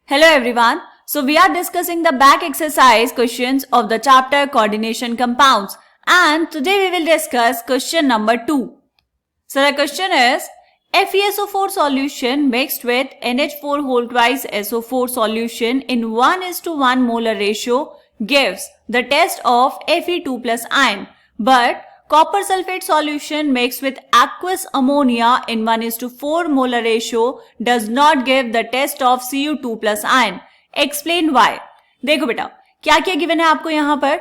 Hello everyone. So we are discussing the back exercise questions of the chapter coordination compounds, and today we will discuss question number 2. So the question is FeSO4 solution mixed with NH4 whole twice SO4 solution in 1:1 molar ratio gives the test of Fe2 plus ion, but copper sulfate solution mixed with aqueous ammonia in 1:4 molar ratio does not give the test of Cu2 plus ion. Explain why. देखो बेटा क्या क्या given है आपको यहाँ पर.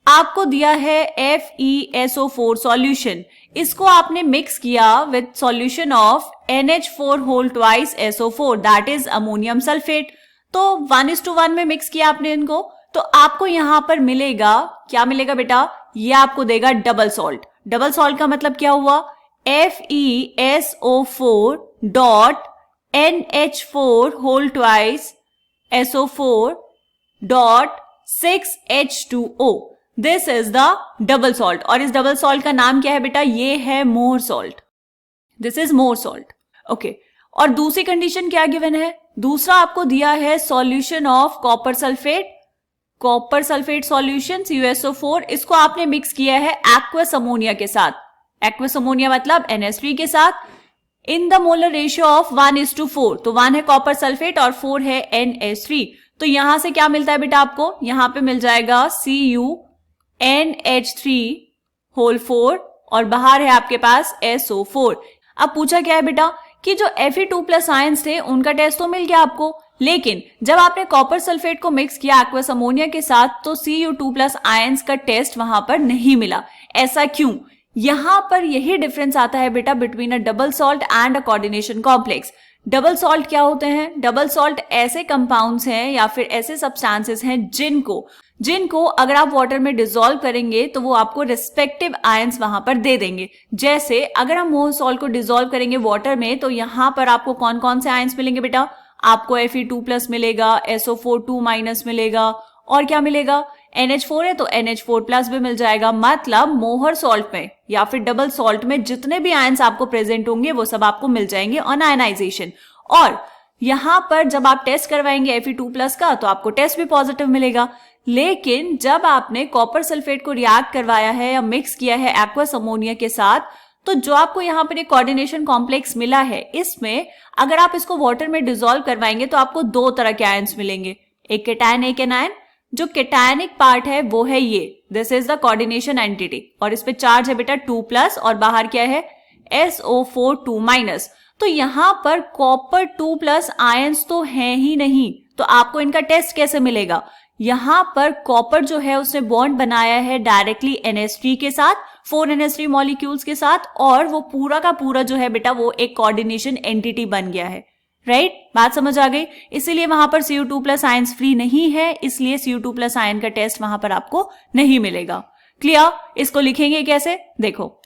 आपको दिया है FeSO4 सॉल्यूशन. इसको आपने मिक्स किया with solution of NH4 whole twice SO4 that is ammonium sulphate. तो 1:1 में मिक्स किया आपने इनको, तो आपको यहां पर मिलेगा, क्या मिलेगा बेटा, ये आपको देगा डबल सॉल्ट. डबल सॉल्ट का मतलब क्या हुआ, FeSO4 dot NH4 whole twice SO4 dot 6H2O. This is the double salt. और इस डबल सॉल्ट का नाम क्या है बेटा, ये है Mohr salt. This is Mohr salt. Okay. और दूसरी कंडीशन क्या गिवन है, दूसरा आपको दिया है solution of copper sulphate. Copper sulphate solution CuSO4, इसको आपने मिक्स किया है एक्वस अमोनिया के साथ. एक्वस अमोनिया मतलब NH3 के साथ in the molar ratio of 1:4. तो 1 है कॉपर सल्फेट और 4 है NH3. तो यहां से क्या मिलता है बेटा आपको, यहां पे मिल जाएगा CuNH3 होल 4 और बाहर है आपके पास SO4. अब पूछा क्या है बेटा कि जो Fe2 प्लस आयंस थे उनका टेस्ट तो मिल गया आपको, लेकिन जब आपने कॉपर सल्फेट को मिक्स किया एक्वस अमोनिया के साथ तो Cu2 प्लस आयंस का टेस्ट वहां पर नहीं मिला. ऐसा क्यों, यहां पर यही डिफरेंस आता है बेटा between a double salt and a coordination complex. Double salt क्या होते हैं, डबल सॉल्ट ऐसे कंपाउंड्स हैं या फिर ऐसे सब्सटेंसेस हैं जिनको अगर आप वाटर में डिसॉल्व करेंगे तो वो आपको रिस्पेक्टिव आयंस वहां पर दे देंगे. जैसे अगर हम मोर सॉल्ट को डिसॉल्व करेंगे वाटर में तो यहां पर आपको कौन कौन से आयंस मिलेंगे बेटा, आपको Fe2 प्लस मिलेगा, SO4 2 माइनस मिलेगा, और क्या मिलेगा, NH4 है तो NH4 प्लस भी मिल जाएगा. मतलब मोहर सॉल्ट में या फिर डबल सॉल्ट में जितने भी आयंस आपको प्रेजेंट होंगे वो सब आपको मिल जाएंगे ऑन आयनाइजेशन. और यहां पर जब आप टेस्ट करवाएंगे Fe2 प्लस का तो आपको टेस्ट भी पॉजिटिव मिलेगा. लेकिन जब आपने कॉपर सल्फेट को रिएक्ट करवाया है या मिक्स किया है एक्वस अमोनिया के साथ, तो जो आपको यहाँ पर एक कोऑर्डिनेशन कॉम्प्लेक्स मिला है, इसमें अगर आप इसको वाटर में डिसॉल्व करवाएंगे तो आपको दो तरह के आयंस मिलेंगे, एक केटायन एक एनायन. जो केटायनिक पार्ट है वो है ये, this is the coordination entity, और इस पे चार्ज है बेटा 2 प्लस और बाहर क्या है SO4 2 माइनस. तो यहां पर कॉपर 2 प्लस आयंस तो है ही नहीं, तो आपको इनका टेस्ट कैसे मिलेगा. यहां पर कॉपर जो है उसने बॉन्ड बनाया है डायरेक्टली NH3 के साथ, 4 NH3 मॉलिक्यूल्स के साथ, और वो पूरा का पूरा जो है बेटा वो एक कोऑर्डिनेशन एंटिटी बन गया है. राइट, बात समझ आ गई. इसीलिए वहां पर Cu2 प्लस आयंस फ्री नहीं है, इसलिए Cu2 प्लस आयन का टेस्ट वहां पर आपको नहीं मिलेगा. क्लियर. इसको लिखेंगे कैसे, देखो,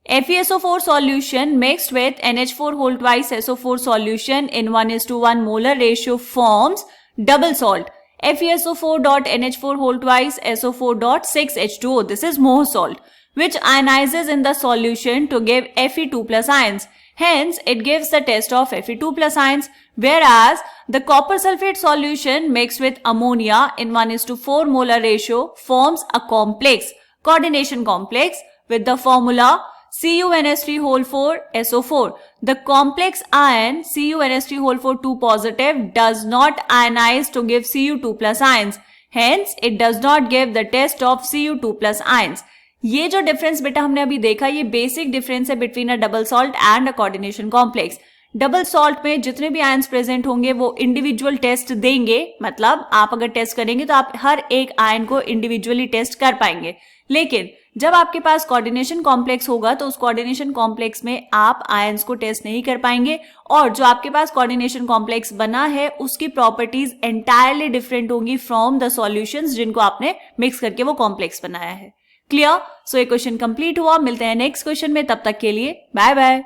FeSO4 solution mixed with NH4 whole twice SO4 solution in 1:1 molar ratio forms double salt. FeSO4 dot NH4 whole twice SO4 dot 6H2O. This is more salt, which ionizes in the solution to give Fe2 plus ions. Hence, it gives the test of Fe2 plus ions, whereas the copper sulfate solution mixed with ammonia in 1:4 molar ratio forms a complex, coordination complex with the formula CuNH3 whole 4 SO4. The complex ion CuNH3 whole 4 2 positive does not ionize to give Cu2 plus ions. Hence, it does not give the test of Cu2 plus ions. ये जो difference बेटा हमने अभी देखा, ये basic difference है between a double salt and a coordination complex. Double salt में जितने भी आयंस प्रेजेंट होंगे वो इंडिविजुअल टेस्ट देंगे, मतलब आप अगर टेस्ट करेंगे तो आप हर एक आयन को इंडिविजुअली टेस्ट कर पाएंगे. लेकिन जब आपके पास कोऑर्डिनेशन कॉम्प्लेक्स होगा तो उस कोऑर्डिनेशन कॉम्प्लेक्स में आप आयंस को टेस्ट नहीं कर पाएंगे, और जो आपके पास कोऑर्डिनेशन कॉम्प्लेक्स बना है उसकी प्रॉपर्टीज एंटायरली डिफरेंट होंगी फ्रॉम द सॉल्यूशंस जिनको आपने मिक्स करके वो कॉम्प्लेक्स बनाया है. क्लियर. सो ये क्वेश्चन कंप्लीट हुआ. मिलते हैं नेक्स्ट क्वेश्चन में, तब तक के लिए बाय बाय.